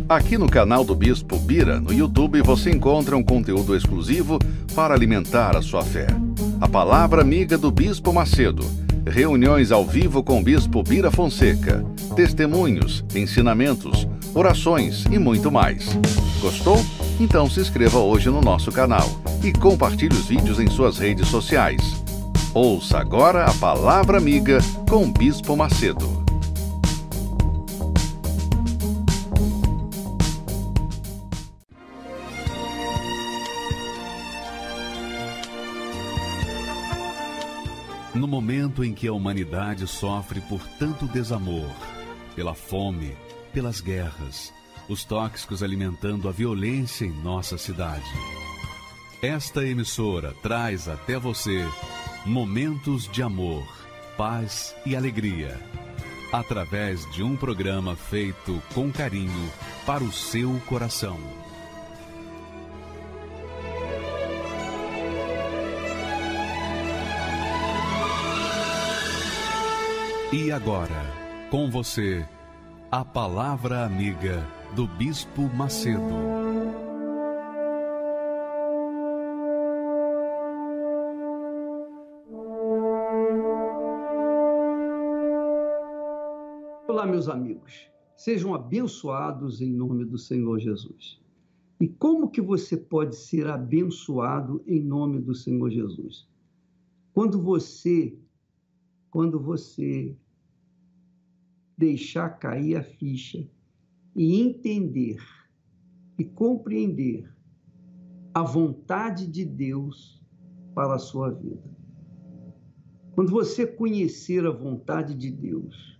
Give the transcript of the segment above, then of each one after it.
Aqui no canal do Bispo Bira, no YouTube, você encontra um conteúdo exclusivo para alimentar a sua fé. A Palavra Amiga do Bispo Macedo, reuniões ao vivo com o Bispo Bira Fonseca, testemunhos, ensinamentos, orações e muito mais. Gostou? Então se inscreva hoje no nosso canal e compartilhe os vídeos em suas redes sociais. Ouça agora a Palavra Amiga com o Bispo Macedo. No momento em que a humanidade sofre por tanto desamor, pela fome, pelas guerras, os tóxicos alimentando a violência em nossa cidade, esta emissora traz até você momentos de amor, paz e alegria, através de um programa feito com carinho para o seu coração. E agora, com você, a Palavra Amiga do Bispo Macedo. Olá, meus amigos. Sejam abençoados em nome do Senhor Jesus. E como que você pode ser abençoado em nome do Senhor Jesus? Quando você deixar cair a ficha e entender e compreender a vontade de Deus para a sua vida. Quando você conhecer a vontade de Deus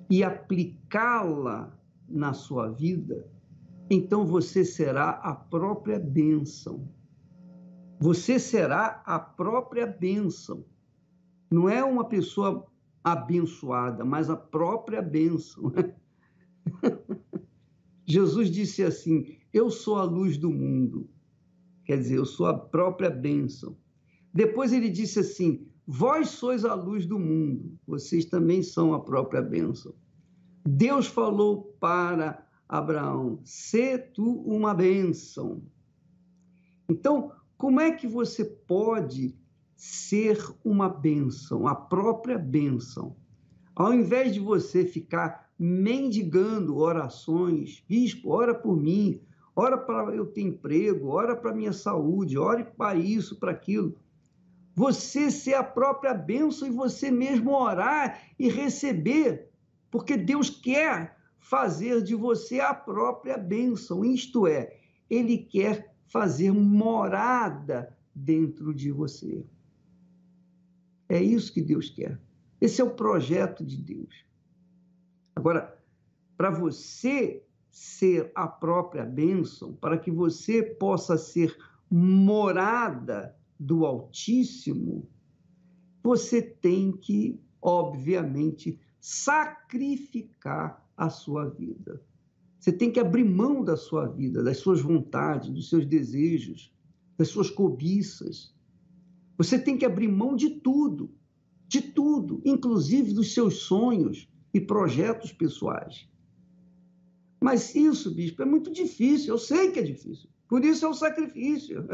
e aplicá-la na sua vida, então você será a própria bênção. Você será a própria bênção. Não é uma pessoa abençoada, mas a própria bênção. Jesus disse assim: eu sou a luz do mundo. Quer dizer, eu sou a própria bênção. Depois ele disse assim: vós sois a luz do mundo, vocês também são a própria bênção. Deus falou para Abraão: sê tu uma bênção. Então, como é que você pode ser uma bênção, a própria bênção? Ao invés de você ficar mendigando orações, bispo, ora por mim, ora para eu ter emprego, ora para minha saúde, ore para isso, para aquilo. Você ser a própria bênção e você mesmo orar e receber, porque Deus quer fazer de você a própria bênção, isto é, Ele quer fazer morada dentro de você. É isso que Deus quer. Esse é o projeto de Deus. Agora, para você ser a própria bênção, para que você possa ser morada do Altíssimo, você tem que, obviamente, sacrificar a sua vida. Você tem que abrir mão da sua vida, das suas vontades, dos seus desejos, das suas cobiças. Você tem que abrir mão de tudo, inclusive dos seus sonhos e projetos pessoais. Mas isso, bispo, é muito difícil, eu sei que é difícil. Por isso é o sacrifício.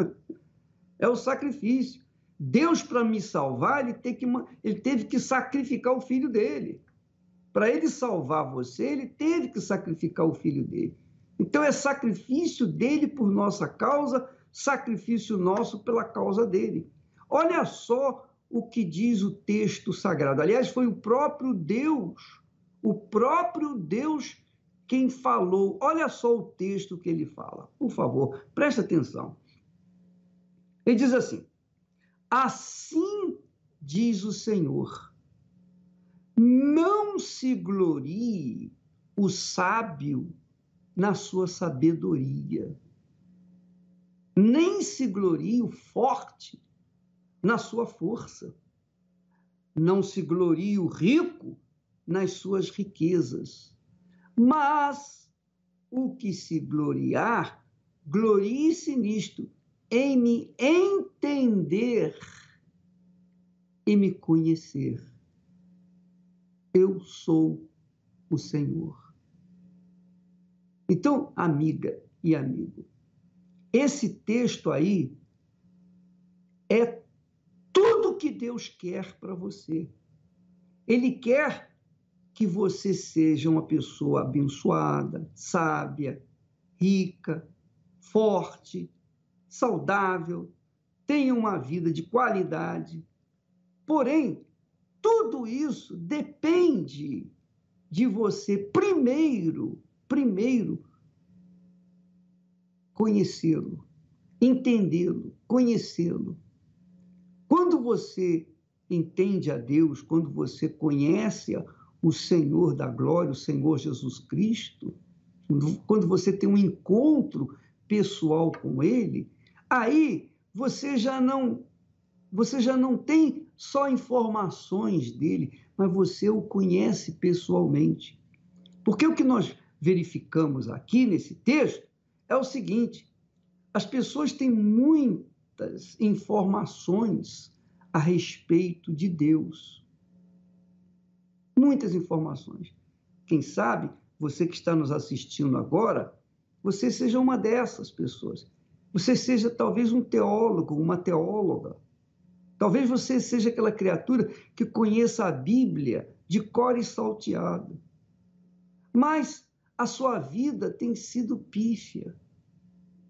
É o sacrifício. Deus, para me salvar, ele teve que sacrificar o filho dele. Para ele salvar você, ele teve que sacrificar o filho dele. Então é sacrifício dele por nossa causa, sacrifício nosso pela causa dele. Olha só o que diz o texto sagrado. Aliás, foi o próprio Deus quem falou. Olha só o texto que ele fala. Por favor, preste atenção. Ele diz assim: assim diz o Senhor, não se glorie o sábio na sua sabedoria, nem se glorie o forte na sua força. Não se glorie o rico nas suas riquezas. Mas o que se gloriar, glorie-se nisto, em me entender e me conhecer. Eu sou o Senhor. Então, amiga e amigo, esse texto aí é tudo que Deus quer para você. Ele quer que você seja uma pessoa abençoada, sábia, rica, forte, saudável, tenha uma vida de qualidade. Porém, tudo isso depende de você primeiro conhecê-lo, entendê-lo, conhecê-lo. Quando você entende a Deus, quando você conhece o Senhor da glória, o Senhor Jesus Cristo, quando você tem um encontro pessoal com Ele, aí você já não tem só informações dele, mas você o conhece pessoalmente. Porque o que nós verificamos aqui nesse texto é o seguinte: as pessoas têm muitas informações a respeito de Deus. Muitas informações. Quem sabe, você que está nos assistindo agora, você seja uma dessas pessoas. Você seja talvez um teólogo, uma teóloga. Talvez você seja aquela criatura que conheça a Bíblia de cor e salteado. Mas a sua vida tem sido pífia.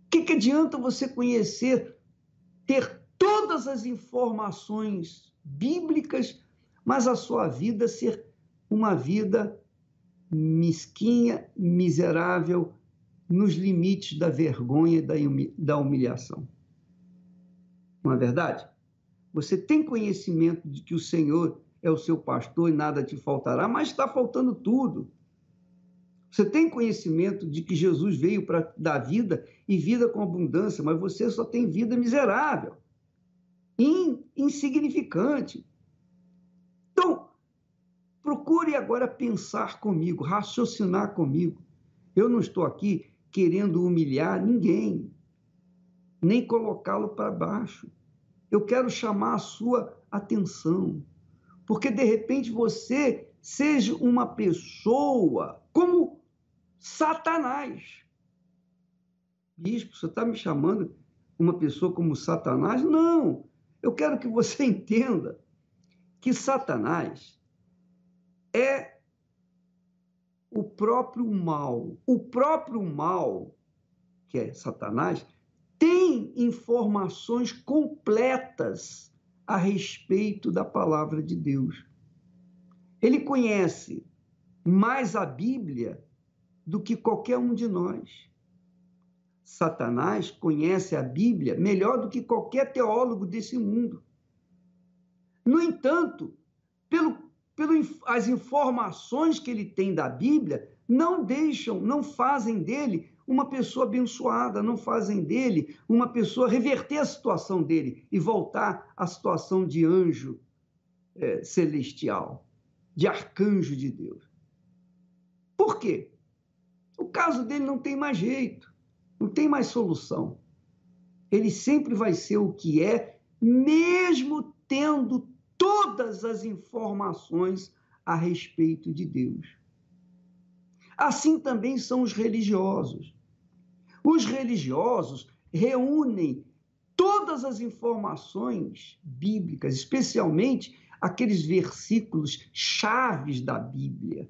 O que adianta você conhecer, ter todas as informações bíblicas, mas a sua vida ser uma vida mesquinha, miserável, nos limites da vergonha e da humilhação? Não é verdade? Você tem conhecimento de que o Senhor é o seu pastor e nada te faltará, mas está faltando tudo. Você tem conhecimento de que Jesus veio para dar vida e vida com abundância, mas você só tem vida miserável, insignificante. Então, procure agora pensar comigo, raciocinar comigo. Eu não estou aqui querendo humilhar ninguém, nem colocá-lo para baixo. Eu quero chamar a sua atenção, porque de repente você seja uma pessoa como Satanás. Bispo, você está me chamando uma pessoa como Satanás? Não, eu quero que você entenda que Satanás é o próprio mal. O próprio mal, que é Satanás, tem informações completas a respeito da palavra de Deus. Ele conhece mais a Bíblia do que qualquer um de nós. Satanás conhece a Bíblia melhor do que qualquer teólogo desse mundo. No entanto, as informações que ele tem da Bíblia não fazem dele uma pessoa abençoada, não fazem dele uma pessoa reverter a situação dele e voltar à situação de anjo celestial, de arcanjo de Deus. Por quê? O caso dele não tem mais jeito, não tem mais solução. Ele sempre vai ser o que é, mesmo tendo todas as informações a respeito de Deus. Assim também são os religiosos. Os religiosos reúnem todas as informações bíblicas, especialmente aqueles versículos chaves da Bíblia.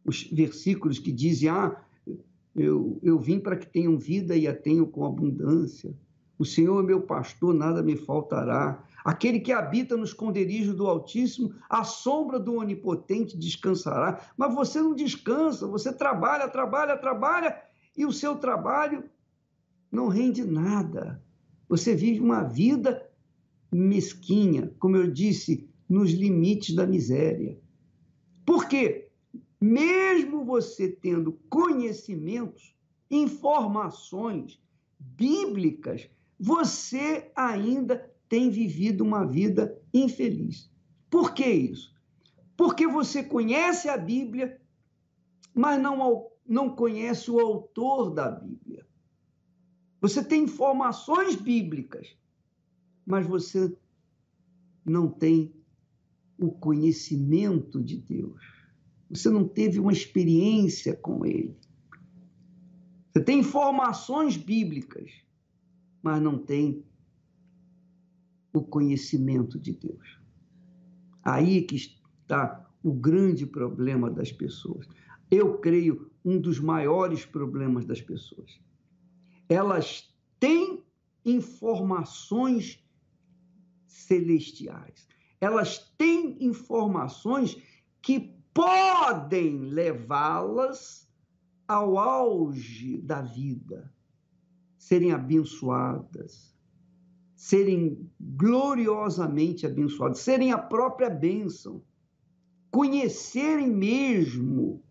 Os versículos que dizem, eu vim para que tenham vida e a tenham com abundância. O Senhor é meu pastor, nada me faltará. Aquele que habita no esconderijo do Altíssimo, à sombra do Onipotente descansará. Mas você não descansa, você trabalha, e o seu trabalho não rende nada. Você vive uma vida mesquinha, como eu disse, nos limites da miséria. Por quê? Mesmo você tendo conhecimentos, informações bíblicas, você ainda tem vivido uma vida infeliz. Por que isso? Porque você conhece a Bíblia, mas não conhece o autor da Bíblia. Você tem informações bíblicas, mas você não tem o conhecimento de Deus. Você não teve uma experiência com Ele. Você tem informações bíblicas, mas não tem o conhecimento de Deus. Aí que está o grande problema das pessoas. Eu creio um dos maiores problemas das pessoas. Elas têm informações celestiais. Elas têm informações que podem levá-las ao auge da vida, serem abençoadas, serem gloriosamente abençoadas, serem a própria bênção, conhecerem mesmo,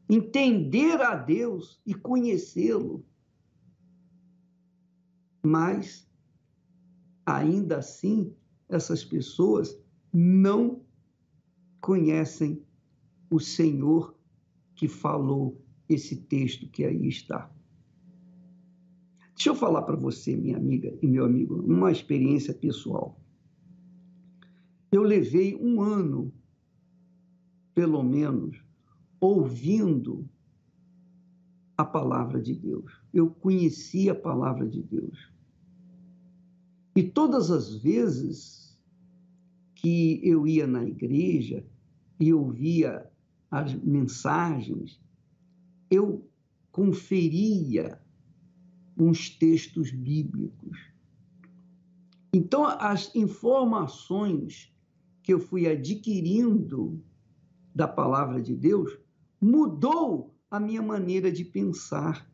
entender a Deus e conhecê-lo. Mas, ainda assim, essas pessoas não conhecem o Senhor que falou esse texto que aí está. Deixa eu falar para você, minha amiga e meu amigo, uma experiência pessoal. Eu levei um ano, pelo menos, ouvindo a palavra de Deus. Eu conheci a palavra de Deus. E todas as vezes que eu ia na igreja e ouvia as mensagens, eu conferia uns textos bíblicos. Então, as informações que eu fui adquirindo da palavra de Deus mudou a minha maneira de pensar.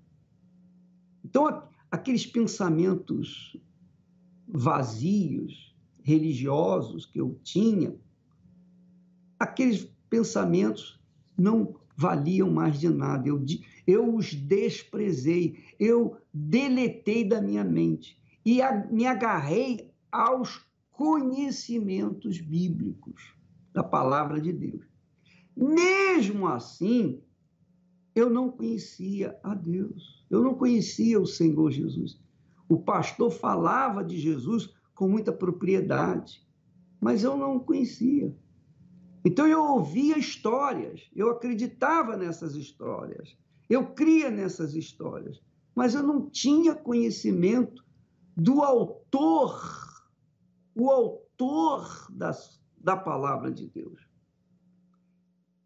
Então, aqueles pensamentos vazios, religiosos que eu tinha, aqueles pensamentos não valiam mais de nada. Eu os desprezei, eu deletei da minha mente e me agarrei aos conhecimentos bíblicos da palavra de Deus. Mesmo assim, eu não conhecia a Deus, eu não conhecia o Senhor Jesus. O pastor falava de Jesus com muita propriedade, mas eu não o conhecia. Então eu ouvia histórias, eu acreditava nessas histórias, eu cria nessas histórias, mas eu não tinha conhecimento do autor, o autor da palavra de Deus.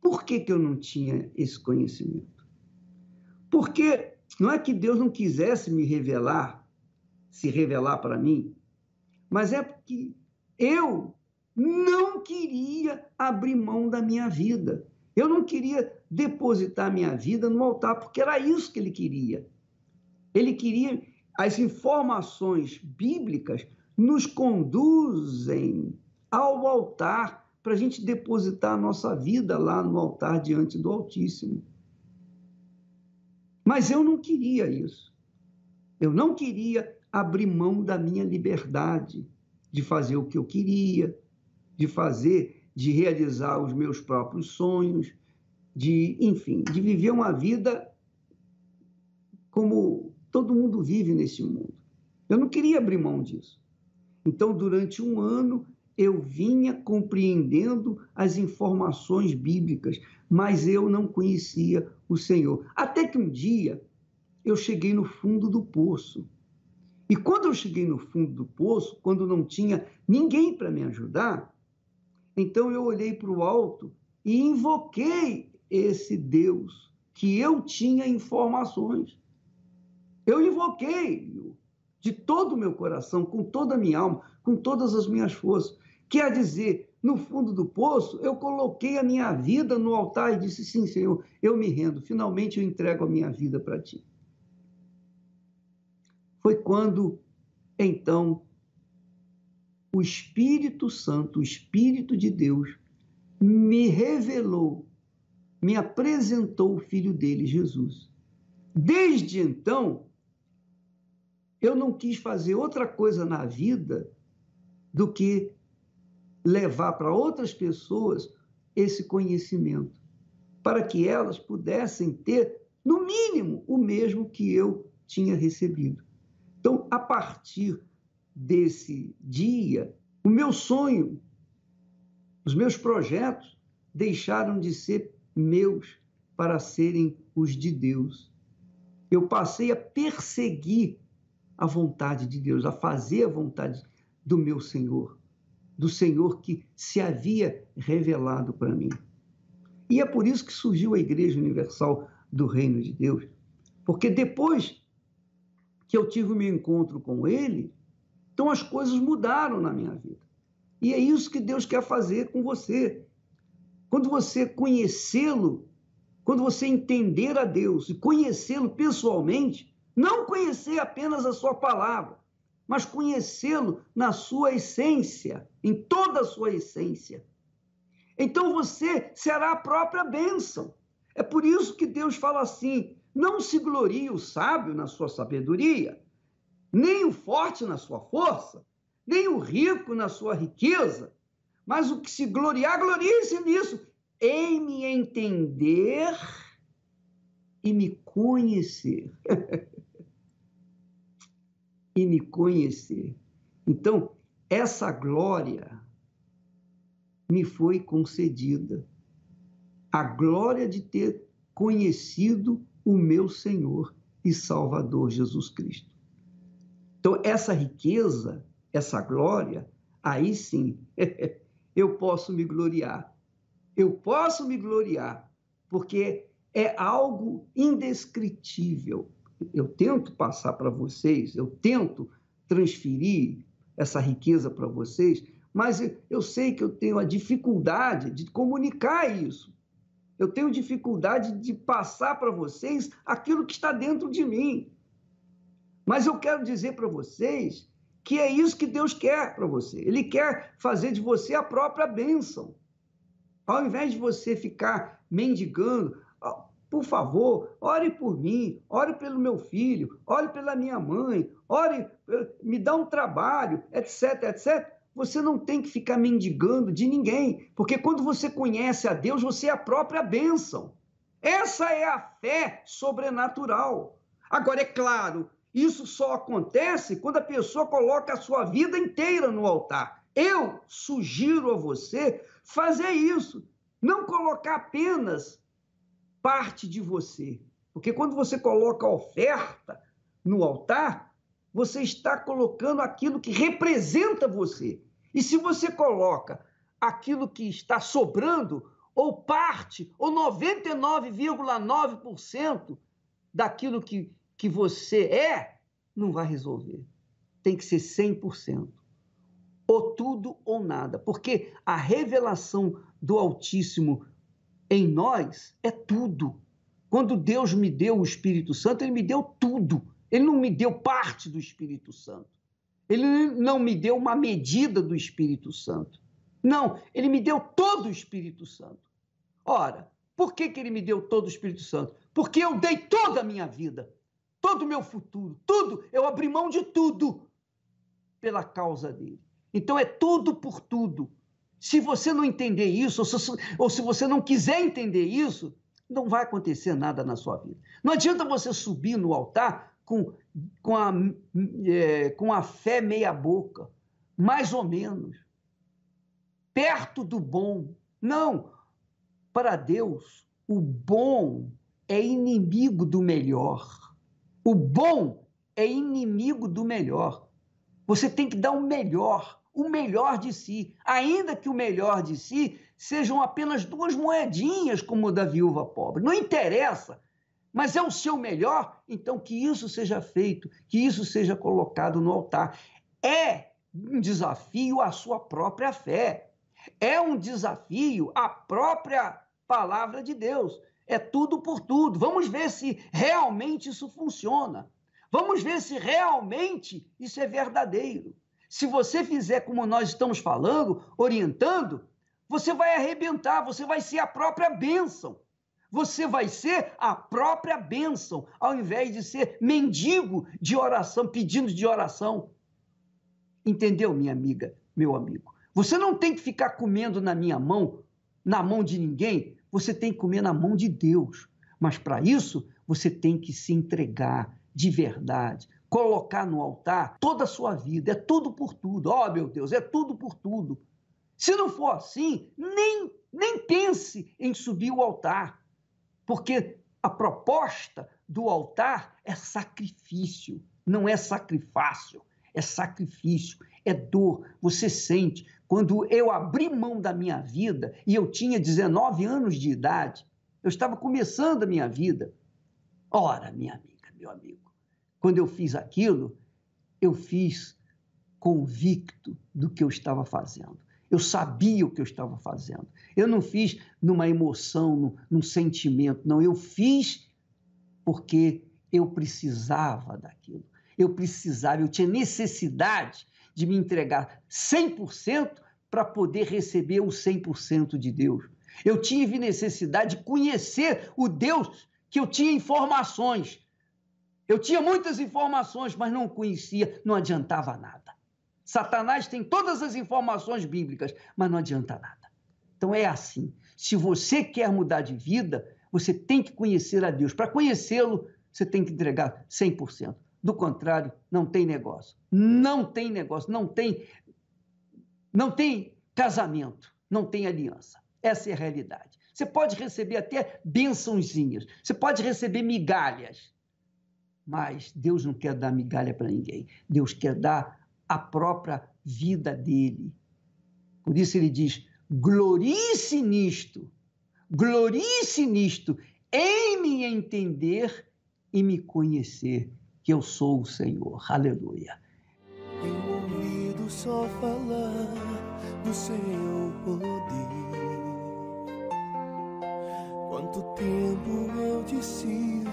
Por que eu não tinha esse conhecimento? Porque não é que Deus não quisesse se revelar para mim, mas é porque eu não queria abrir mão da minha vida. Eu não queria depositar minha vida no altar, porque era isso que ele queria. Ele queria, as informações bíblicas nos conduzem ao altar para a gente depositar a nossa vida lá no altar diante do Altíssimo. Mas eu não queria isso. Eu não queria abrir mão da minha liberdade de fazer o que eu queria, de realizar os meus próprios sonhos, enfim, de viver uma vida como todo mundo vive nesse mundo. Eu não queria abrir mão disso. Então, durante um ano, eu vinha compreendendo as informações bíblicas, mas eu não conhecia o Senhor. Até que um dia, eu cheguei no fundo do poço. E quando eu cheguei no fundo do poço, quando não tinha ninguém para me ajudar, então eu olhei para o alto e invoquei esse Deus que eu tinha informações. Eu invoquei de todo o meu coração, com toda a minha alma, com todas as minhas forças. Quer dizer, no fundo do poço, eu coloquei a minha vida no altar e disse, sim, Senhor, eu me rendo, finalmente eu entrego a minha vida para Ti. Foi quando, então, o Espírito Santo, o Espírito de Deus, me revelou, me apresentou o Filho dele, Jesus. Desde então, eu não quis fazer outra coisa na vida do que levar para outras pessoas esse conhecimento, para que elas pudessem ter, no mínimo, o mesmo que eu tinha recebido. Então, a partir desse dia, o meu sonho, os meus projetos deixaram de ser meus para serem os de Deus. eu passei a perseguir a vontade de Deus, a fazer a vontade do meu Senhor, do Senhor que se havia revelado para mim. E é por isso que surgiu a Igreja Universal do Reino de Deus, porque depois que eu tive o meu encontro com Ele, então as coisas mudaram na minha vida. E é isso que Deus quer fazer com você. Quando você conhecê-lo, quando você entender a Deus e conhecê-lo pessoalmente, não conhecer apenas a sua palavra, mas conhecê-lo na sua essência, em toda a sua essência. Então você será a própria bênção. É por isso que Deus fala assim: não se glorie o sábio na sua sabedoria, nem o forte na sua força, nem o rico na sua riqueza, mas o que se gloriar, glorie-se nisso, em me entender e me conhecer. E me conhecer. Então, essa glória me foi concedida. A glória de ter conhecido o meu Senhor e Salvador Jesus Cristo. Então, essa riqueza, essa glória, aí sim, eu posso me gloriar. Eu posso me gloriar, porque é algo indescritível. Eu tento passar para vocês, eu tento transferir essa riqueza para vocês, mas eu sei que eu tenho a dificuldade de comunicar isso. Eu tenho dificuldade de passar para vocês aquilo que está dentro de mim. Mas eu quero dizer para vocês que é isso que Deus quer para você. Ele quer fazer de você a própria bênção. Ao invés de você ficar mendigando, por favor, ore por mim, ore pelo meu filho, ore pela minha mãe, ore, me dá um trabalho, etc, etc. Você não tem que ficar mendigando de ninguém, porque quando você conhece a Deus, você é a própria bênção. Essa é a fé sobrenatural. Agora, é claro, isso só acontece quando a pessoa coloca a sua vida inteira no altar. Eu sugiro a você fazer isso, não colocar apenas parte de você, porque quando você coloca a oferta no altar, você está colocando aquilo que representa você. E se você coloca aquilo que está sobrando, ou parte, ou 99,9% daquilo que você é, não vai resolver. Tem que ser 100%. Ou tudo ou nada, porque a revelação do Altíssimo em nós é tudo. Quando Deus me deu o Espírito Santo, Ele me deu tudo. Ele não me deu parte do Espírito Santo. Ele não me deu uma medida do Espírito Santo. Não, Ele me deu todo o Espírito Santo. Ora, por que Ele me deu todo o Espírito Santo? Porque eu dei toda a minha vida, todo o meu futuro, tudo. Eu abri mão de tudo pela causa dele. Então é tudo por tudo. Se você não entender isso, ou se você não quiser entender isso, não vai acontecer nada na sua vida. Não adianta você subir no altar com a fé meia boca, mais ou menos, perto do bom. Não, para Deus, o bom é inimigo do melhor. O bom é inimigo do melhor. Você tem que dar o melhor de si, ainda que o melhor de si sejam apenas 2 moedinhas, como o da viúva pobre. Não interessa, mas é o seu melhor, então que isso seja feito, que isso seja colocado no altar. É um desafio à sua própria fé, é um desafio à própria palavra de Deus. É tudo por tudo. Vamos ver se realmente isso funciona. Vamos ver se realmente isso é verdadeiro. Se você fizer como nós estamos falando, orientando, você vai arrebentar, você vai ser a própria bênção. Você vai ser a própria bênção, ao invés de ser mendigo de oração, pedindo de oração. Entendeu, minha amiga, meu amigo? Você não tem que ficar comendo na minha mão, na mão de ninguém, você tem que comer na mão de Deus. Mas para isso, você tem que se entregar de verdade, colocar no altar toda a sua vida, é tudo por tudo. Oh, meu Deus, é tudo por tudo. Se não for assim, nem pense em subir o altar, porque A proposta do altar é sacrifício, não é sacrifácio, é sacrifício, é dor. Você sente, quando eu abri mão da minha vida, e eu tinha 19 anos de idade, eu estava começando a minha vida. Ora, minha amiga, meu amigo, quando eu fiz aquilo, eu fiz convicto do que eu estava fazendo. Eu sabia o que eu estava fazendo. Eu não fiz numa emoção, num sentimento, não. Eu fiz porque eu precisava daquilo. Eu tinha necessidade de me entregar 100% para poder receber o 100% de Deus. Eu tive necessidade de conhecer o Deus que eu tinha informações. Eu tinha muitas informações, mas não conhecia, não adiantava nada. Satanás tem todas as informações bíblicas, mas não adianta nada. Então é assim. Se você quer mudar de vida, você tem que conhecer a Deus. Para conhecê-lo, você tem que entregar 100%. Do contrário, não tem negócio. Não tem negócio, não tem casamento, não tem aliança. Essa é a realidade. Você pode receber até bênçãozinhas, você pode receber migalhas, mas Deus não quer dar migalha para ninguém. Deus quer dar a própria vida dele. Por isso ele diz, glorie-se nisto, em me entender e me conhecer, que eu sou o Senhor. Aleluia. Tenho ouvido só falar do seu poder. Quanto tempo eu te sirvo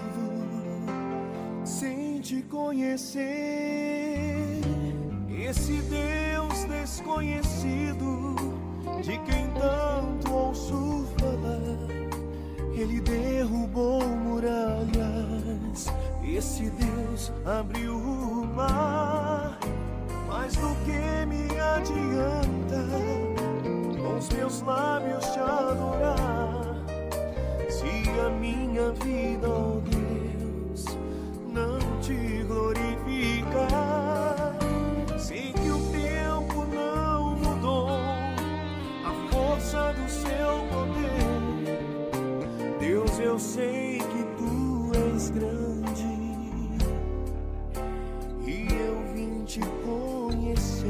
sem te conhecer. Esse Deus desconhecido, de quem tanto ouço falar, ele derrubou muralhas. Esse Deus abriu o mar. Mas do que me adianta com os meus lábios te adorar, se a minha vida, ó Deus, não te glorificar? Sei que o tempo não mudou a força do seu poder. Deus, eu sei que tu és grande e eu vim te conhecer.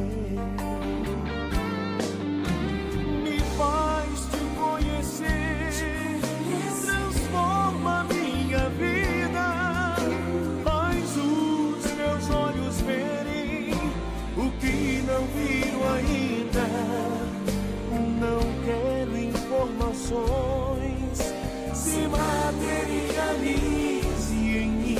Me faz te conhecer, transforma minha vida, faz os meus olhos verem o que não viram ainda. Não quero informações, se materialize em mim.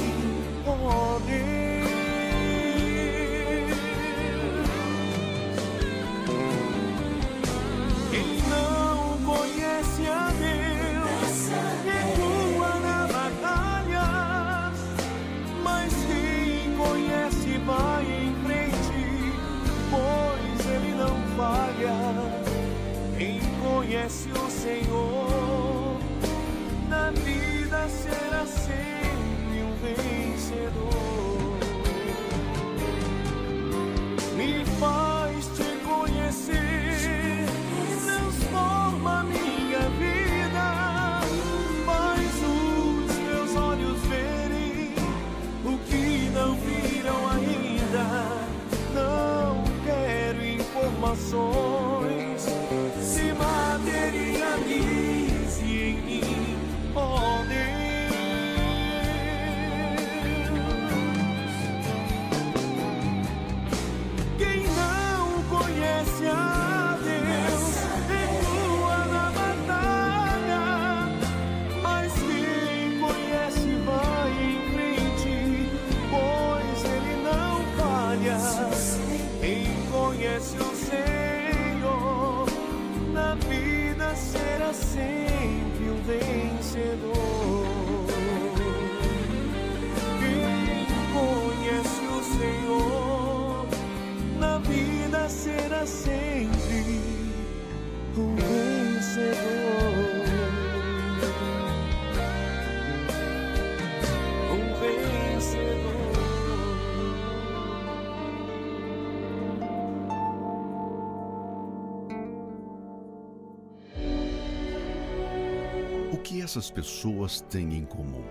que essas pessoas têm em comum?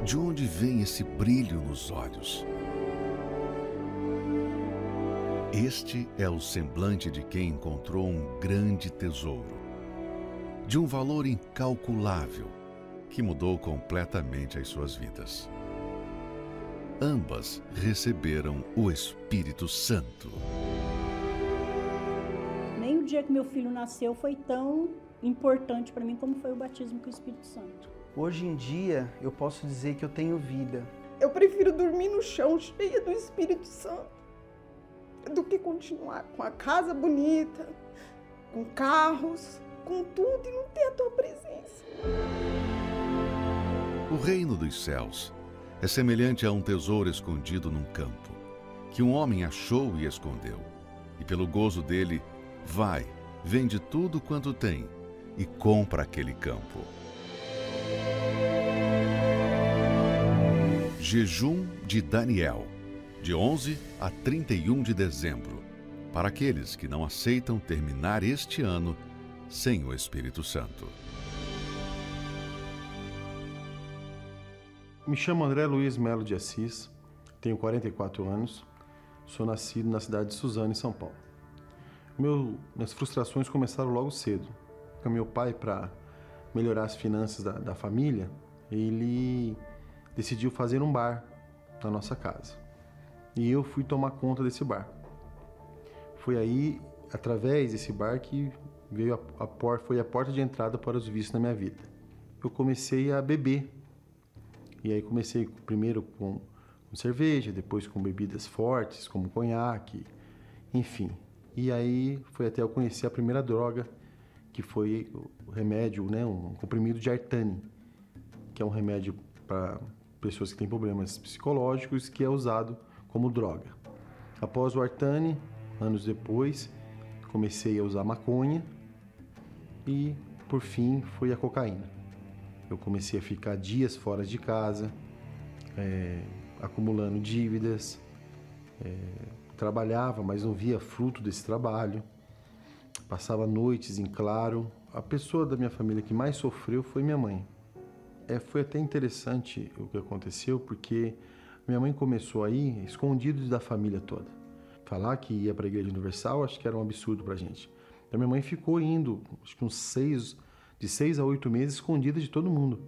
De onde vem esse brilho nos olhos? Este é o semblante de quem encontrou um grande tesouro, de um valor incalculável, que mudou completamente as suas vidas. Ambas receberam o Espírito Santo. Nem o dia que meu filho nasceu foi tão importante para mim como foi o batismo com o Espírito Santo. Hoje em dia, eu posso dizer que eu tenho vida. Eu prefiro dormir no chão cheia do Espírito Santo do que continuar com a casa bonita, com carros, com tudo e não ter a tua presença. O reino dos céus é semelhante a um tesouro escondido num campo, que um homem achou e escondeu, e pelo gozo dele, vai, vende tudo quanto tem e compra aquele campo. Jejum de Daniel, de 11 a 31 de dezembro, para aqueles que não aceitam terminar este ano sem o Espírito Santo. Me chamo André Luiz Melo de Assis, tenho 44 anos, sou nascido na cidade de Suzano, em São Paulo. Minhas frustrações começaram logo cedo. Com meu pai, para melhorar as finanças da família, ele decidiu fazer um bar na nossa casa. E eu fui tomar conta desse bar. Foi aí, através desse bar, que veio foi a porta de entrada para os vícios na minha vida. Eu comecei a beber. E aí comecei primeiro com cerveja, depois com bebidas fortes, como conhaque, enfim. E aí foi até eu conhecer a primeira droga, que foi o remédio, né, um comprimido de Artane, que é um remédio para pessoas que têm problemas psicológicos, que é usado como droga. Após o Artane, anos depois, comecei a usar maconha e, por fim, foi a cocaína. Eu comecei a ficar dias fora de casa, acumulando dívidas, trabalhava, mas não via fruto desse trabalho, passava noites em claro. A pessoa da minha família que mais sofreu foi minha mãe. Foi até interessante o que aconteceu, porque minha mãe começou a ir escondido da família toda. Falar que ia para a Igreja Universal, acho que era um absurdo para a gente. Então minha mãe ficou indo, acho que de 6 a 8 meses, escondida de todo mundo.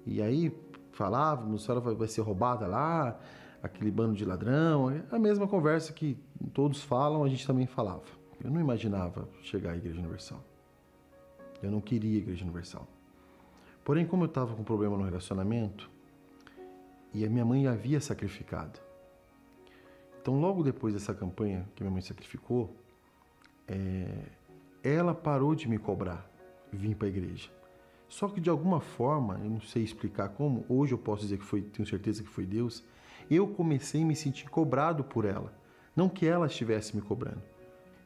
E aí falávamos, a senhora vai ser roubada lá, aquele bando de ladrão. A mesma conversa que todos falam, a gente também falava. Eu não imaginava chegar à Igreja Universal. Eu não queria a Igreja Universal. Porém, como eu estava com problema no relacionamento, e a minha mãe havia sacrificado. Então, logo depois dessa campanha que minha mãe sacrificou, ela parou de me cobrar vir para a igreja. Só que de alguma forma, eu não sei explicar como, hoje eu posso dizer que foi, tenho certeza que foi Deus, eu comecei a me sentir cobrado por ela. Não que ela estivesse me cobrando.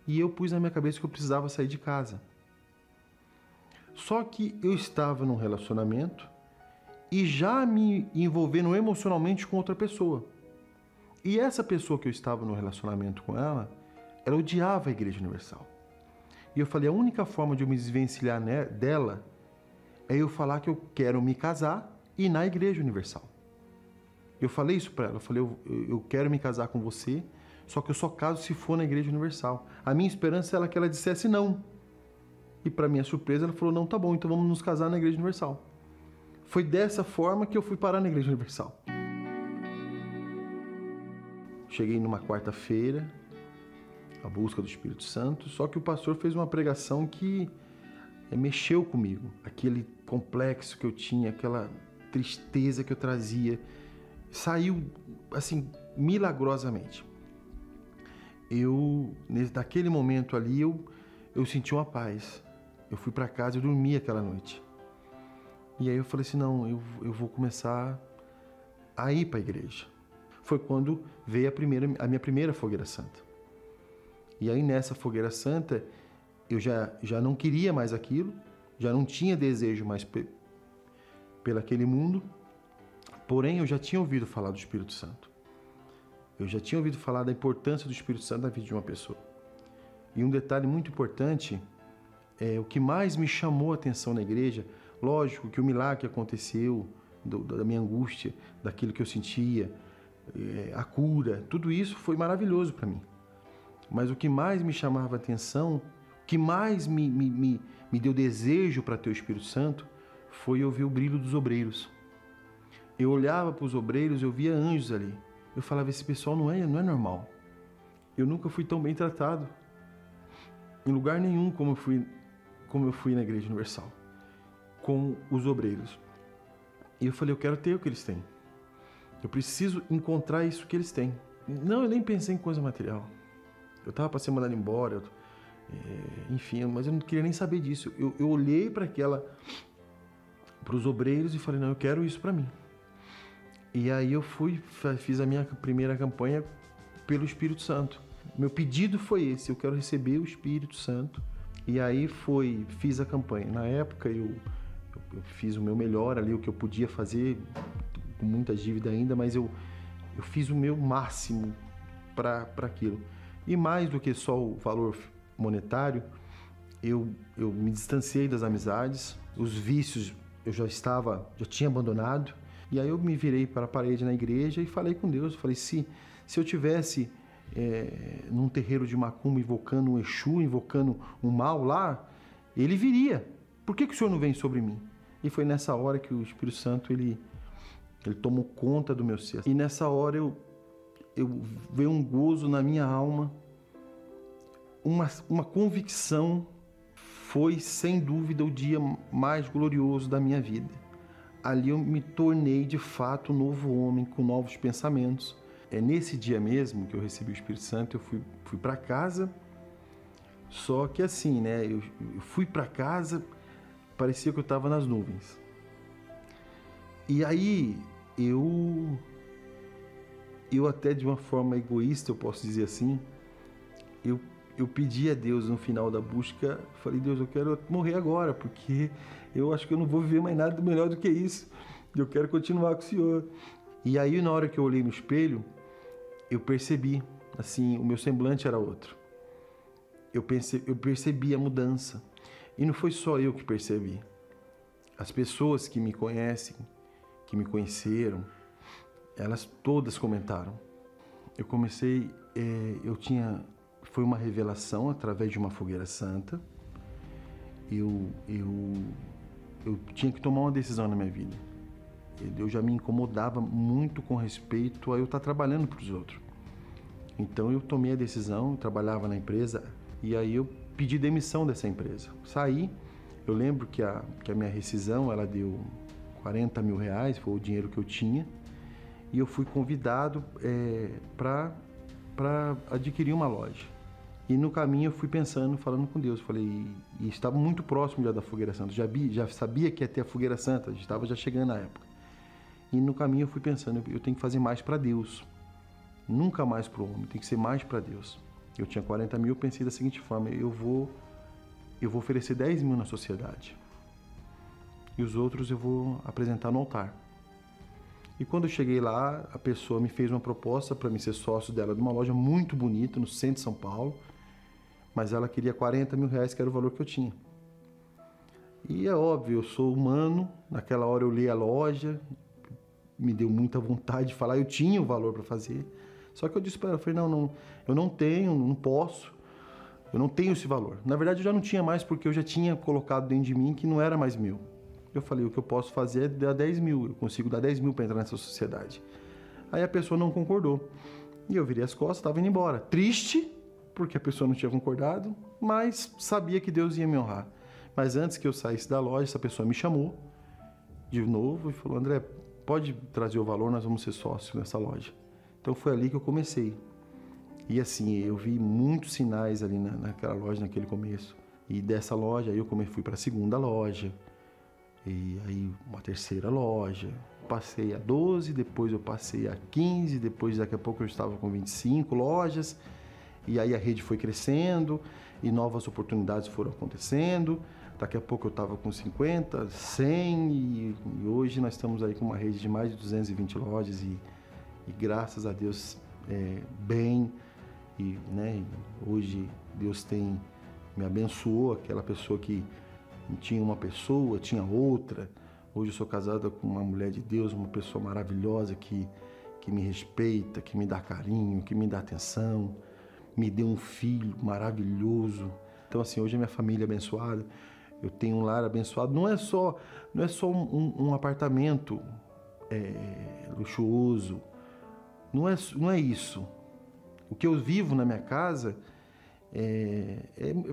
E eu pus na minha cabeça que eu precisava sair de casa. Só que eu estava num relacionamento e já me envolvendo emocionalmente com outra pessoa. E essa pessoa que eu estava no relacionamento com ela odiava a Igreja Universal. E eu falei, a única forma de eu me desvencilhar dela é eu falar que eu quero me casar e ir na Igreja Universal. Eu falei isso para ela, eu falei, eu quero me casar com você, só que eu só caso se for na Igreja Universal. A minha esperança era que ela dissesse não. E para minha surpresa, ela falou, não, tá bom, então vamos nos casar na Igreja Universal. Foi dessa forma que eu fui parar na Igreja Universal. Cheguei numa quarta-feira, à busca do Espírito Santo, só que o pastor fez uma pregação que mexeu comigo. Aquele complexo que eu tinha, aquela tristeza que eu trazia, saiu, assim, milagrosamente. Naquele momento ali, eu senti uma paz. Eu fui para casa, eu dormi aquela noite. E aí eu falei assim, não, eu vou começar a ir para a igreja. Foi quando veio a minha primeira fogueira santa. E aí nessa fogueira santa, eu já não queria mais aquilo, já não tinha desejo mais pelo aquele mundo, porém eu já tinha ouvido falar do Espírito Santo. Eu já tinha ouvido falar da importância do Espírito Santo na vida de uma pessoa. E um detalhe muito importante o que mais me chamou a atenção na igreja, lógico que o milagre que aconteceu, da minha angústia, daquilo que eu sentia, a cura, tudo isso foi maravilhoso para mim. Mas o que mais me chamava a atenção, o que mais me deu desejo para ter o Espírito Santo, foi eu ver o brilho dos obreiros. Eu olhava para os obreiros, eu via anjos ali. Eu falava, esse pessoal não é normal. Eu nunca fui tão bem tratado em lugar nenhum como eu fui na Igreja Universal, com os obreiros. E eu falei, eu quero ter o que eles têm. Eu preciso encontrar isso que eles têm. Não, eu nem pensei em coisa material. Eu estava para ser mandado embora, enfim, mas eu não queria nem saber disso. Eu olhei para os obreiros e falei, não, eu quero isso para mim. E aí eu fiz a minha primeira campanha pelo Espírito Santo. Meu pedido foi esse, eu quero receber o Espírito Santo. E aí fiz a campanha. Na época eu fiz o meu melhor ali, o que eu podia fazer, com muita dívida ainda, mas eu fiz o meu máximo para aquilo. E mais do que só o valor monetário, eu me distanciei das amizades, os vícios eu já tinha abandonado. E aí eu me virei para a parede na igreja e falei com Deus, falei, se eu tivesse num terreiro de macumba invocando um Exu, invocando um mal lá, ele viria. Por que o Senhor não vem sobre mim? E foi nessa hora que o Espírito Santo, ele tomou conta do meu ser. E nessa hora veio um gozo na minha alma, uma convicção. Foi, sem dúvida, o dia mais glorioso da minha vida. Ali eu me tornei, de fato, um novo homem, com novos pensamentos. É nesse dia mesmo que eu recebi o Espírito Santo, eu fui para casa, só que assim, né, eu fui para casa, parecia que eu estava nas nuvens. E aí, eu até de uma forma egoísta, eu posso dizer assim, eu pedi a Deus no final da busca, falei, Deus, eu quero morrer agora, porque eu acho que eu não vou viver mais nada melhor do que isso. Eu quero continuar com o Senhor. E aí, na hora que eu olhei no espelho, eu percebi, assim, o meu semblante era outro. Eu percebi a mudança. E não foi só eu que percebi. As pessoas que me conhecem, que me conheceram, elas todas comentaram. Eu comecei, foi uma revelação através de uma fogueira santa. Eu tinha que tomar uma decisão na minha vida. Eu já me incomodava muito com respeito a eu estar trabalhando para os outros. Então eu tomei a decisão, eu trabalhava na empresa e aí eu pedi demissão dessa empresa. Saí, eu lembro que a minha rescisão, ela deu 40 mil reais, foi o dinheiro que eu tinha, e eu fui convidado para adquirir uma loja. E no caminho eu fui pensando, falando com Deus, falei, e estava muito próximo já da Fogueira Santa, já sabia que ia ter a Fogueira Santa, estava já chegando na época. E no caminho eu fui pensando, eu tenho que fazer mais para Deus, nunca mais para o homem, tem que ser mais para Deus. Eu tinha 40 mil, eu pensei da seguinte forma, eu vou oferecer 10 mil na sociedade, e os outros eu vou apresentar no altar. E quando eu cheguei lá, a pessoa me fez uma proposta para mim ser sócio dela de uma loja muito bonita no centro de São Paulo, mas ela queria 40 mil reais, que era o valor que eu tinha. E é óbvio, eu sou humano, naquela hora eu li a loja, me deu muita vontade de falar, eu tinha o valor para fazer, só que eu disse para ela, falei, não, eu não tenho, não posso, eu não tenho esse valor. Na verdade eu já não tinha mais, porque eu já tinha colocado dentro de mim que não era mais meu. Eu falei, o que eu posso fazer é dar 10 mil, eu consigo dar 10 mil para entrar nessa sociedade. Aí a pessoa não concordou. E eu virei as costas, estava indo embora. Triste, porque a pessoa não tinha concordado, mas sabia que Deus ia me honrar. Mas antes que eu saísse da loja, essa pessoa me chamou de novo e falou, André, pode trazer o valor, nós vamos ser sócios nessa loja. Então foi ali que eu comecei. E assim, eu vi muitos sinais ali naquela loja, naquele começo. E dessa loja, aí eu fui para a segunda loja. E aí uma terceira loja, passei a 12, depois eu passei a 15, depois daqui a pouco eu estava com 25 lojas, e aí a rede foi crescendo, e novas oportunidades foram acontecendo, daqui a pouco eu estava com 50, 100, e hoje nós estamos aí com uma rede de mais de 220 lojas, e graças a Deus bem, e né, hoje Deus tem me abençoou, aquela pessoa que tinha uma pessoa, tinha outra. Hoje eu sou casada com uma mulher de Deus, uma pessoa maravilhosa que me respeita, que me dá carinho, que me dá atenção, me deu um filho maravilhoso. Então assim, hoje a minha família é abençoada, eu tenho um lar abençoado. Não é só um apartamento luxuoso, não é isso. O que eu vivo na minha casa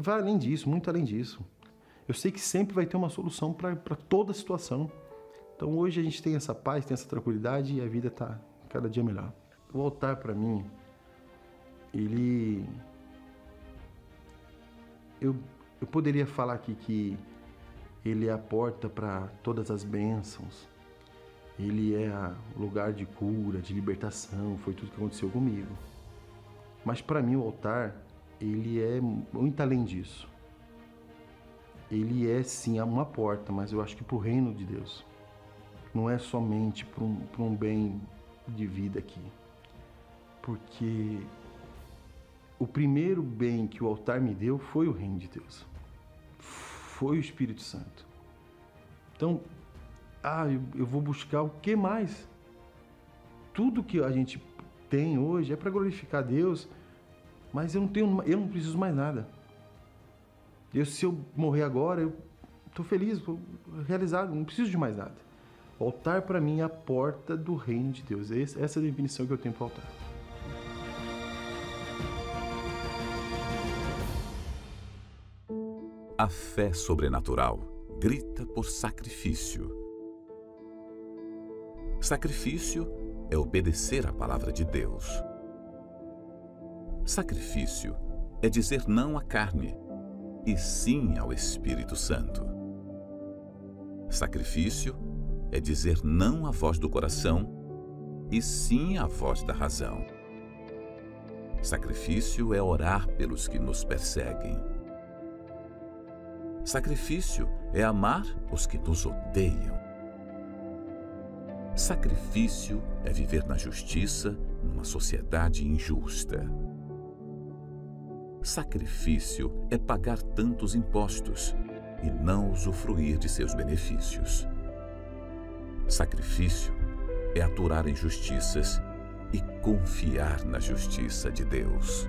vai além disso, muito além disso. Eu sei que sempre vai ter uma solução para toda a situação. Então hoje a gente tem essa paz, tem essa tranquilidade e a vida está cada dia melhor. O altar para mim, eu poderia falar aqui que ele é a porta para todas as bênçãos. Ele é o lugar de cura, de libertação, foi tudo que aconteceu comigo. Mas para mim o altar, ele é muito além disso. Ele é sim uma porta, mas eu acho que para o reino de Deus. Não é somente para um bem de vida aqui. Porque o primeiro bem que o altar me deu foi o reino de Deus. Foi o Espírito Santo. Então, eu vou buscar o que mais? Tudo que a gente tem hoje é para glorificar Deus, mas eu não preciso mais nada. Se eu morrer agora, eu estou feliz, estou realizado, não preciso de mais nada. O altar para mim é a porta do reino de Deus. Essa é a definição que eu tenho para o altar. A fé sobrenatural grita por sacrifício. Sacrifício é obedecer à palavra de Deus. Sacrifício é dizer não à carne e sim ao Espírito Santo. Sacrifício é dizer não à voz do coração e sim à voz da razão. Sacrifício é orar pelos que nos perseguem. Sacrifício é amar os que nos odeiam. Sacrifício é viver na justiça numa sociedade injusta. Sacrifício é pagar tantos impostos e não usufruir de seus benefícios. Sacrifício é aturar injustiças e confiar na justiça de Deus.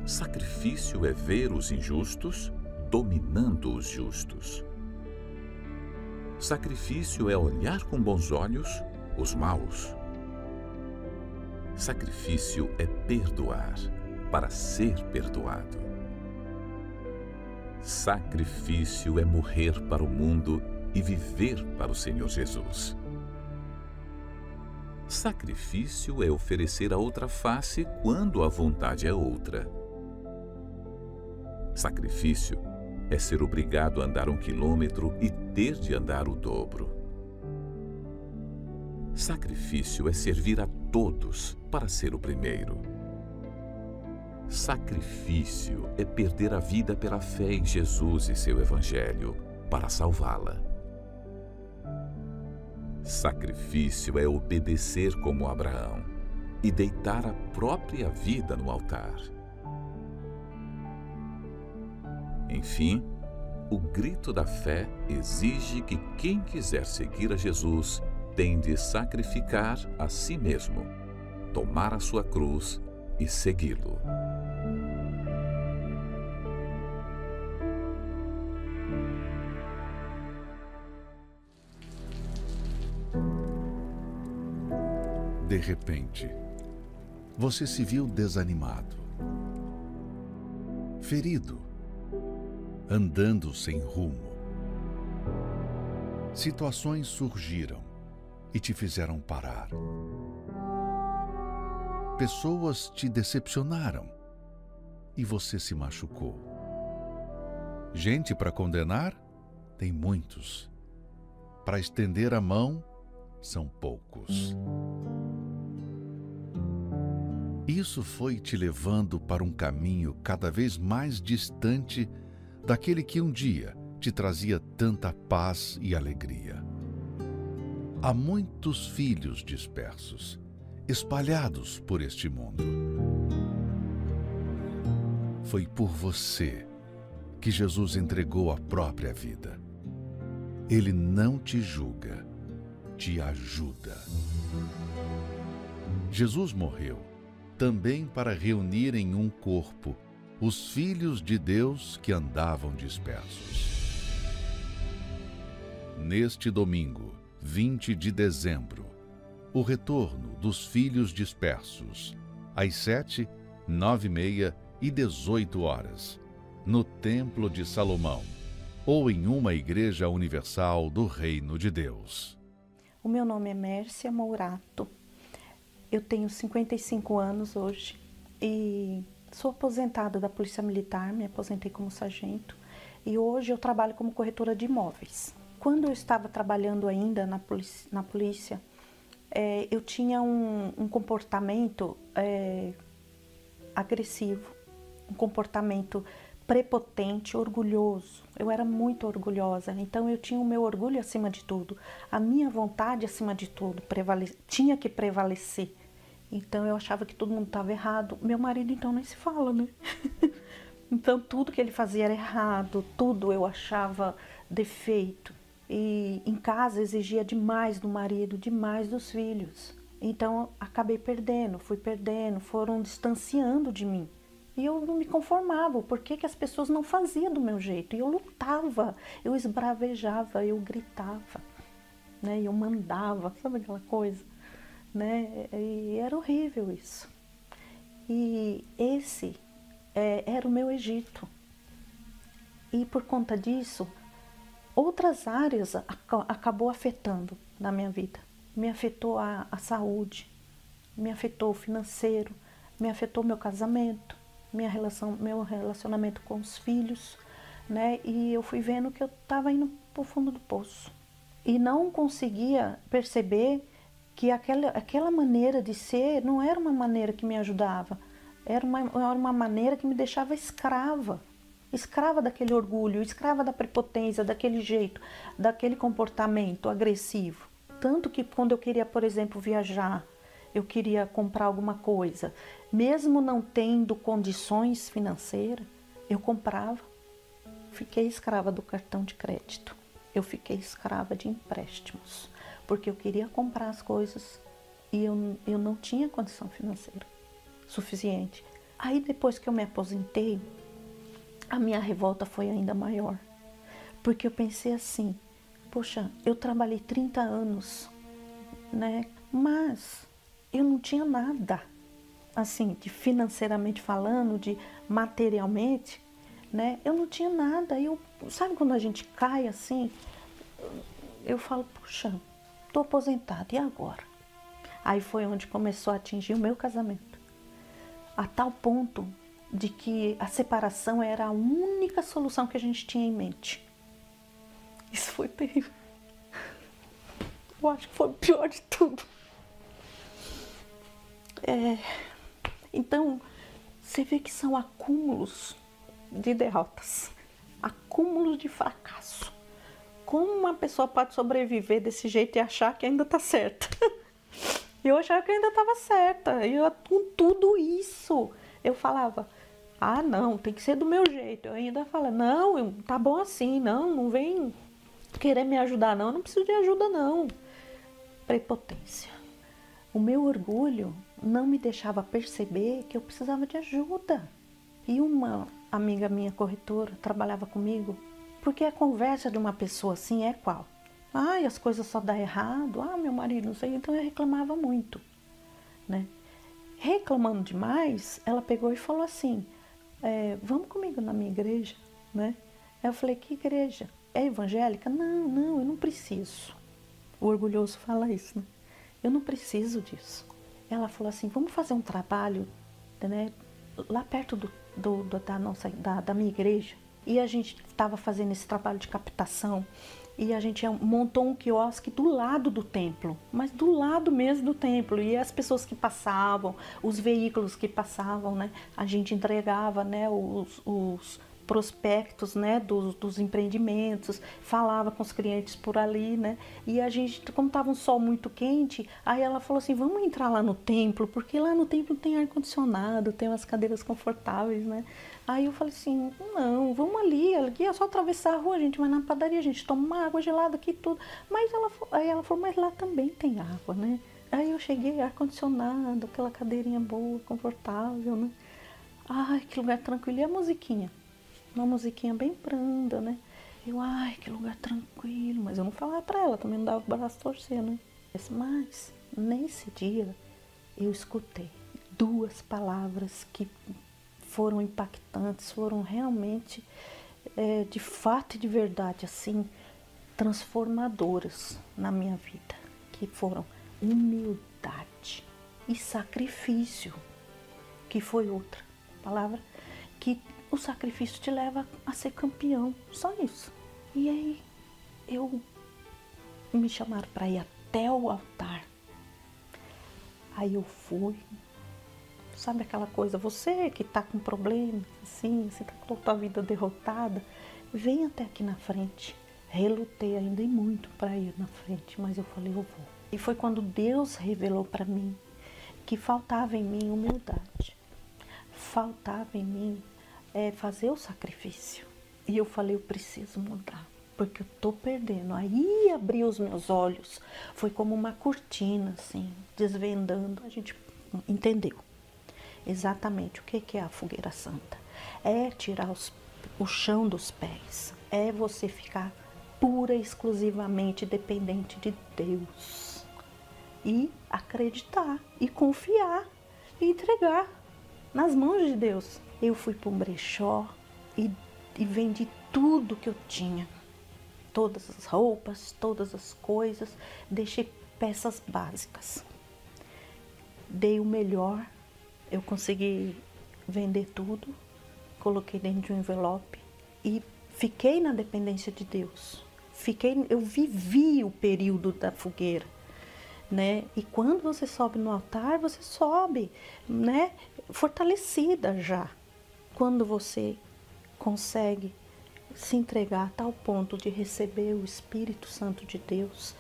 Sacrifício é ver os injustos dominando os justos. Sacrifício é olhar com bons olhos os maus. Sacrifício é perdoar para ser perdoado. Sacrifício é morrer para o mundo e viver para o Senhor Jesus. Sacrifício é oferecer a outra face quando a vontade é outra. Sacrifício é ser obrigado a andar 1 quilômetro e ter de andar o dobro. Sacrifício é servir a todos para ser o primeiro. Sacrifício é perder a vida pela fé em Jesus e seu Evangelho para salvá-la. Sacrifício é obedecer como Abraão e deitar a própria vida no altar. Enfim, o grito da fé exige que quem quiser seguir a Jesus tem de sacrificar a si mesmo, tomar a sua cruz e segui-lo. De repente, você se viu desanimado, ferido, andando sem rumo. Situações surgiram e te fizeram parar. Pessoas te decepcionaram e você se machucou. Gente para condenar? Tem muitos. Para estender a mão? São poucos. Isso foi te levando para um caminho cada vez mais distante daquele que um dia te trazia tanta paz e alegria. Há muitos filhos dispersos, espalhados por este mundo. Foi por você que Jesus entregou a própria vida. Ele não te julga, te ajuda. Jesus morreu também para reunir em um corpo os filhos de Deus que andavam dispersos. Neste domingo, 20 de dezembro, o retorno dos filhos dispersos, às 7, 9h30 e 18 horas, no Templo de Salomão, ou em uma igreja universal do Reino de Deus. O meu nome é Mércia Mourato. Eu tenho 55 anos hoje e sou aposentada da Polícia Militar, me aposentei como sargento e hoje eu trabalho como corretora de imóveis. Quando eu estava trabalhando ainda na polícia, eu tinha um comportamento agressivo, um comportamento prepotente, orgulhoso. Eu era muito orgulhosa, então eu tinha o meu orgulho acima de tudo, a minha vontade acima de tudo, tinha que prevalecer. Então eu achava que todo mundo estava errado. Meu marido então nem se fala, né? Então tudo que ele fazia era errado, tudo eu achava defeito. E em casa exigia demais do marido, demais dos filhos. Então acabei perdendo, fui perdendo, foram distanciando de mim. E eu não me conformava, por que as pessoas não faziam do meu jeito? E eu lutava, eu esbravejava, eu gritava, né? Eu mandava, sabe aquela coisa? Né? E era horrível isso. E esse era o meu Egito. E por conta disso, outras áreas acabou afetando na minha vida. Me afetou a saúde, me afetou o financeiro, me afetou meu casamento, meu relacionamento com os filhos, né? E eu fui vendo que eu estava indo para o fundo do poço. E não conseguia perceber que aquela maneira de ser não era uma maneira que me ajudava, era uma maneira que me deixava escrava daquele orgulho, escrava da prepotência, daquele jeito, daquele comportamento agressivo. Tanto que quando eu queria, por exemplo, viajar, eu queria comprar alguma coisa, mesmo não tendo condições financeiras, eu comprava. Fiquei escrava do cartão de crédito, eu fiquei escrava de empréstimos, porque eu queria comprar as coisas e eu não tinha condição financeira suficiente. Aí depois que eu me aposentei, a minha revolta foi ainda maior, porque eu pensei assim, poxa, eu trabalhei 30 anos, né? Mas eu não tinha nada, assim, de financeiramente falando, de materialmente, né? Eu não tinha nada. Sabe quando a gente cai assim? Eu falo, puxa, estou aposentada, e agora? Aí foi onde começou a atingir o meu casamento. A tal ponto de que a separação era a única solução que a gente tinha em mente. Isso foi terrível. Eu acho que foi o pior de tudo. Então, você vê que são acúmulos de derrotas, acúmulos de fracasso. Como uma pessoa pode sobreviver desse jeito e achar que ainda está certa? Eu achava que ainda estava certa. E com tudo isso, eu falava, ah, não, tem que ser do meu jeito. Eu ainda falava, não, tá bom assim, não vem querer me ajudar, não preciso de ajuda, não. Prepotência. O meu orgulho não me deixava perceber que eu precisava de ajuda. E uma amiga minha, corretora, trabalhava comigo, porque a conversa de uma pessoa assim é qual? Ai, as coisas só dão errado, meu marido não sei, então eu reclamava muito, né? Reclamando demais, ela pegou e falou assim, vamos comigo na minha igreja, né? Aí eu falei, que igreja? É evangélica? Não, eu não preciso. O orgulhoso fala isso, né? Eu não preciso disso. Ela falou assim, vamos fazer um trabalho, né, lá perto da minha igreja. E a gente estava fazendo esse trabalho de captação e a gente montou um quiosque do lado do templo, mas do lado mesmo do templo. E as pessoas que passavam, os veículos que passavam, né, a gente entregava, né, os prospectos, né, dos empreendimentos, falava com os clientes por ali, né, e a gente, como estava um sol muito quente, aí ela falou assim, vamos entrar lá no templo, porque lá no templo tem ar-condicionado, tem umas cadeiras confortáveis, né. Aí eu falei assim, não, vamos ali é só atravessar a rua, a gente vai na padaria, a gente toma uma água gelada aqui e tudo. Aí ela falou, mas lá também tem água, né. Aí eu cheguei, ar-condicionado, aquela cadeirinha boa, confortável, né. Ai, que lugar tranquilo. E a musiquinha? Uma musiquinha bem branda, né? Ai, que lugar tranquilo. Mas eu não falava pra ela, também não dava o braço torcer, né? Mas, nesse dia, eu escutei 2 palavras que foram impactantes, foram realmente, de fato e de verdade, assim, transformadoras na minha vida. Que foram humildade e sacrifício, que foi outra palavra, que o sacrifício te leva a ser campeão, só isso. E aí me chamaram para ir até o altar. Aí eu fui, sabe aquela coisa, você que tá com problema, assim, você tá com a tua vida derrotada, vem até aqui na frente. Relutei ainda e muito para ir na frente, mas eu falei, eu vou. E foi quando Deus revelou para mim que faltava em mim humildade. Faltava em mim fazer o sacrifício. E eu falei, eu preciso mudar, porque eu tô perdendo. Aí abriu os meus olhos, foi como uma cortina, assim, desvendando. A gente entendeu exatamente o que é a fogueira santa. É tirar o chão dos pés, é você ficar pura e exclusivamente dependente de Deus. E acreditar, e confiar, e entregar nas mãos de Deus. Eu fui para um brechó e vendi tudo que eu tinha. Todas as roupas, todas as coisas. Deixei peças básicas. Dei o melhor. Eu consegui vender tudo. Coloquei dentro de um envelope. E fiquei na dependência de Deus. Eu vivi o período da fogueira. Né? E quando você sobe no altar, você sobe, né? Fortalecida já. Quando você consegue se entregar a tal ponto de receber o Espírito Santo de Deus,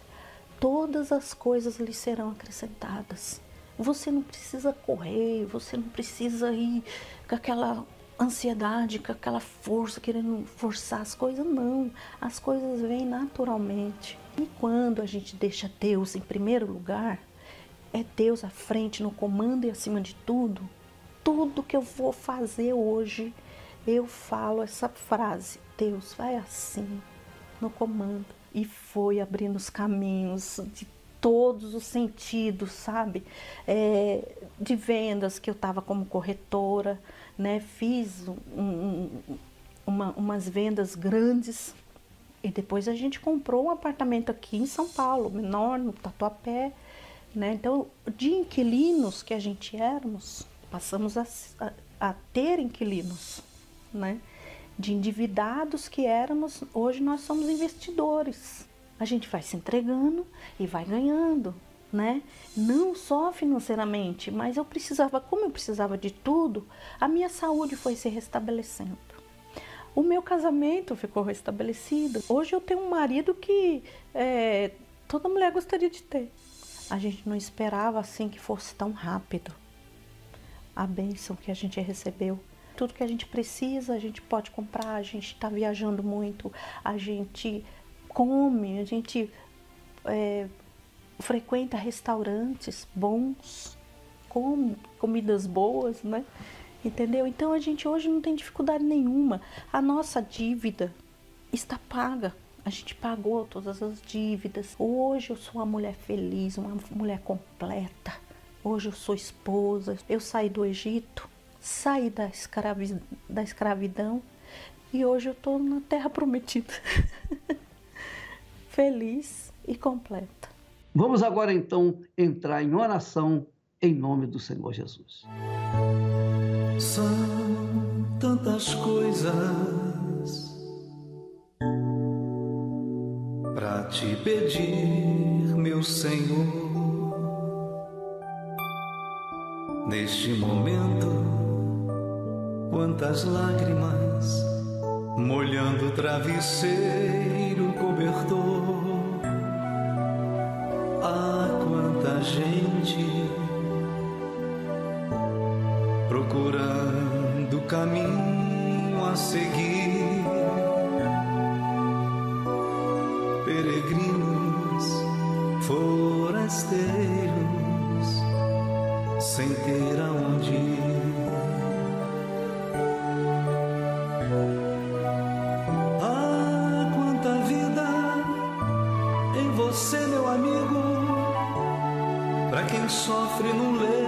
todas as coisas lhe serão acrescentadas. Você não precisa correr, você não precisa ir com aquela ansiedade, com aquela força, querendo forçar as coisas, não. As coisas vêm naturalmente. E quando a gente deixa Deus em primeiro lugar, é Deus à frente, no comando e acima de tudo, tudo que eu vou fazer hoje, eu falo essa frase, Deus vai assim, no comando. E foi abrindo os caminhos de todos os sentidos, sabe? De vendas, que eu estava como corretora, né? Fiz umas vendas grandes. E depois a gente comprou um apartamento aqui em São Paulo, menor, no Tatuapé, né? Então, de inquilinos que a gente éramos, passamos a ter inquilinos, né? De endividados que éramos, hoje nós somos investidores. A gente vai se entregando e vai ganhando, né? Não só financeiramente, mas como eu precisava de tudo, a minha saúde foi se restabelecendo. O meu casamento ficou restabelecido. Hoje eu tenho um marido que toda mulher gostaria de ter. A gente não esperava assim que fosse tão rápido. A bênção que a gente recebeu. Tudo que a gente precisa, a gente pode comprar. A gente está viajando muito. A gente come, a gente frequenta restaurantes bons. Come comidas boas, né? Entendeu? Então a gente hoje não tem dificuldade nenhuma. A nossa dívida está paga. A gente pagou todas as dívidas. Hoje eu sou uma mulher feliz, uma mulher completa. Hoje eu sou esposa. Eu saí do Egito, saí da escravidão e hoje eu estou na terra prometida. Feliz e completa. Vamos agora então entrar em oração em nome do Senhor Jesus. São tantas coisas pra te pedir, meu Senhor. Neste momento, quantas lágrimas molhando o travesseiro, cobertor. Ah, quanta gente procurando caminho a seguir, peregrinos, forasteiros, sem ter aonde ir. Ah, quanta vida em você, meu amigo, pra quem sofre no leito